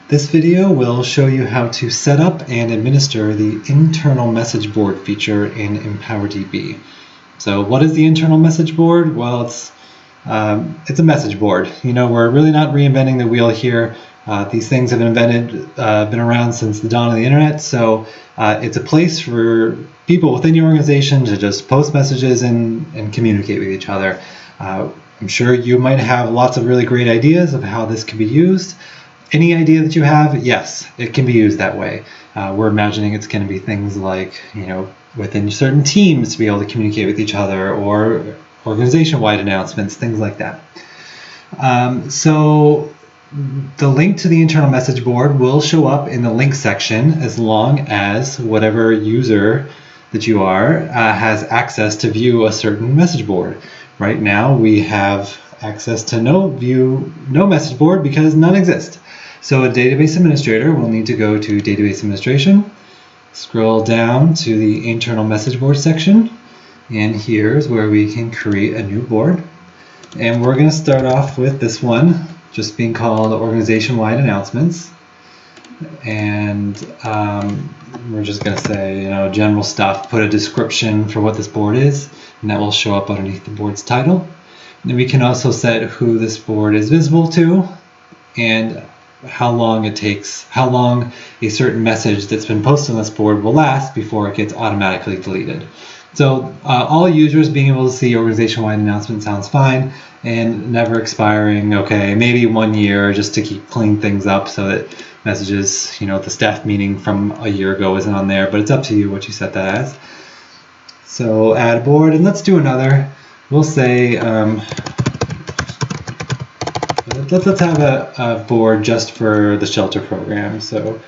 This video will show you how to set up and administer the internal message board feature in EmpowerDB. So what is the internal message board? Well, it's a message board. We're really not reinventing the wheel here. These things have been around since the dawn of the internet, so it's a place for people within your organization to just post messages and communicate with each other. I'm sure you might have lots of really great ideas of how this can be used. Any idea that you have, yes, it can be used that way. We're imagining it's going to be things like, within certain teams to be able to communicate with each other, or organization-wide announcements, things like that. So the link to the internal message board will show up in the link section as long as whatever user that you are has access to view a certain message board. Right now we have access to no message board because none exist. So a database administrator will need to go to Database Administration, scroll down to the Internal Message Board section, and here's where we can create a new board. And we're going to start off with this one, just being called Organization-Wide Announcements. And we're just going to say, general stuff, put a description for what this board is, and that will show up underneath the board's title. And then we can also set who this board is visible to, and how long a certain message that's been posted on this board will last before it gets automatically deleted. So all users being able to see organization-wide announcements sounds fine, and never expiring, okay, maybe 1 year just to keep clean things up so that messages, the staff meeting from a year ago isn't on there, but it's up to you what you set that as. So add a board, and let's do another. We'll say, let's have a board just for the shelter program. So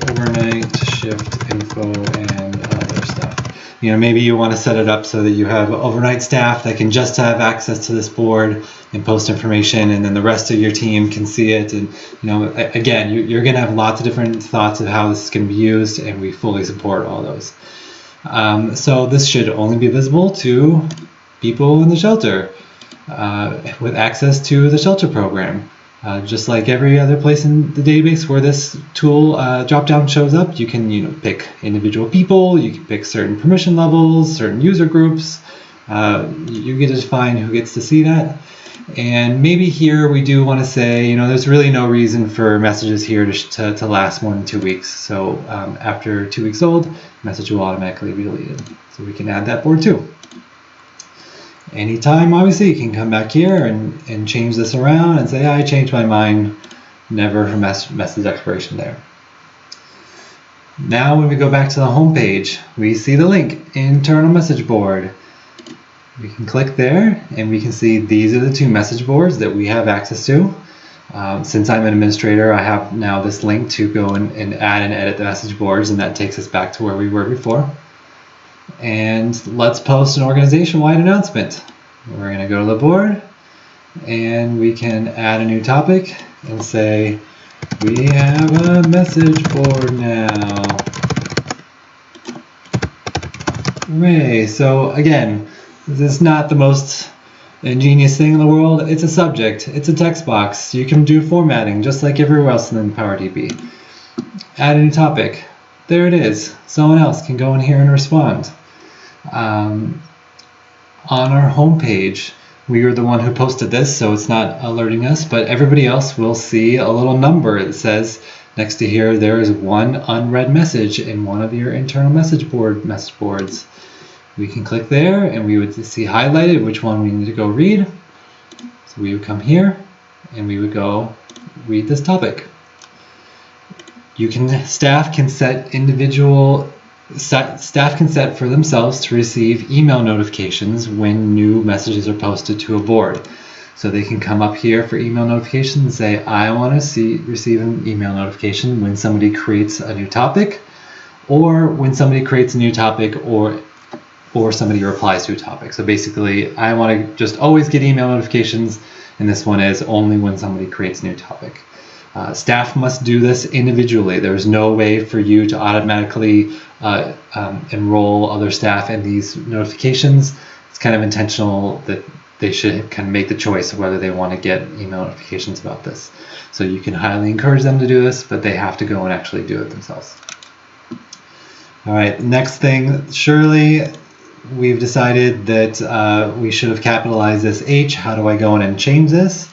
overnight shift info and other stuff. Maybe you want to set it up so that you have overnight staff that can just have access to this board and post information, and then the rest of your team can see it. And again, you're going to have lots of different thoughts of how this is going to be used, and we fully support all those. So this should only be visible to people in the shelter with access to the shelter program. Just like every other place in the database where this tool drop-down shows up, you can pick individual people, you can pick certain permission levels, certain user groups. You get to define who gets to see that. And maybe here we do want to say, there's really no reason for messages here to last more than 2 weeks. So after 2 weeks old, the message will automatically be deleted. So we can add that board too. Anytime, obviously, you can come back here and change this around and say, I changed my mind, never for message expiration there. Now when we go back to the home page, we see the link, Internal Message Board. We can click there, and we can see these are the two message boards that we have access to. Since I'm an administrator, I have now this link to go and add and edit the message boards, and that takes us back to where we were before. And let's post an organization-wide announcement. We're going to go to the board, and we can add a new topic and say, we have a message board now. Hooray! So again, this is not the most ingenious thing in the world. It's a subject. It's a text box. You can do formatting just like everywhere else in EmpowerDB. Add a new topic. There it is. Someone else can go in here and respond. On our home page, we are the one who posted this, so it's not alerting us, but everybody else will see a little number that says next to here there is one unread message in one of your internal message boards. We can click there, and we would see highlighted which one we need to go read. So we would come here, and we would go read this topic. Staff can set for themselves to receive email notifications when new messages are posted to a board. So they can come up here for email notifications and say, I want to receive an email notification when somebody creates a new topic, or when somebody creates a new topic, or somebody replies to a topic. So basically, I want to just always get email notifications, and this one is only when somebody creates a new topic. Staff must do this individually. There's no way for you to automatically enroll other staff in these notifications. It's kind of intentional that they should kind of make the choice of whether they want to get email notifications about this. So you can highly encourage them to do this, but they have to go and actually do it themselves. All right, next thing, surely we've decided that we should have capitalized this H. How do I go in and change this?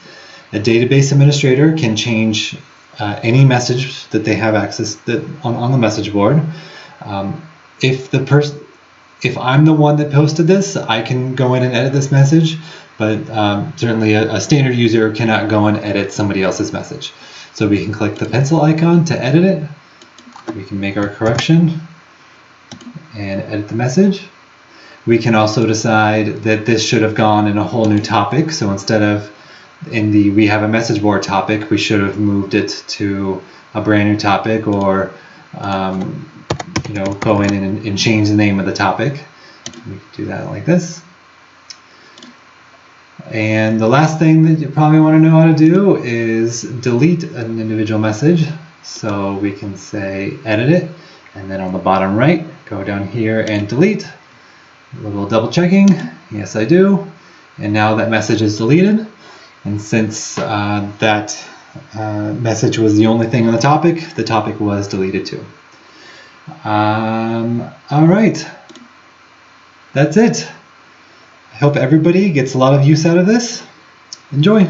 A database administrator can change any message that they have access on the message board. If I'm the one that posted this, I can go in and edit this message, but certainly a standard user cannot go and edit somebody else's message. So we can click the pencil icon to edit it. We can make our correction and edit the message. We can also decide that this should have gone in a whole new topic. So instead of in the we have a message board topic, we should have moved it to a brand new topic, or go in and change the name of the topic. We can do that like this. And the last thing that you probably want to know how to do is delete an individual message. So we can say edit it, and then on the bottom right, go down here and delete. A little double checking. Yes, I do. And now that message is deleted. And since that message was the only thing on the topic was deleted too. All right, that's it. I hope everybody gets a lot of use out of this. Enjoy.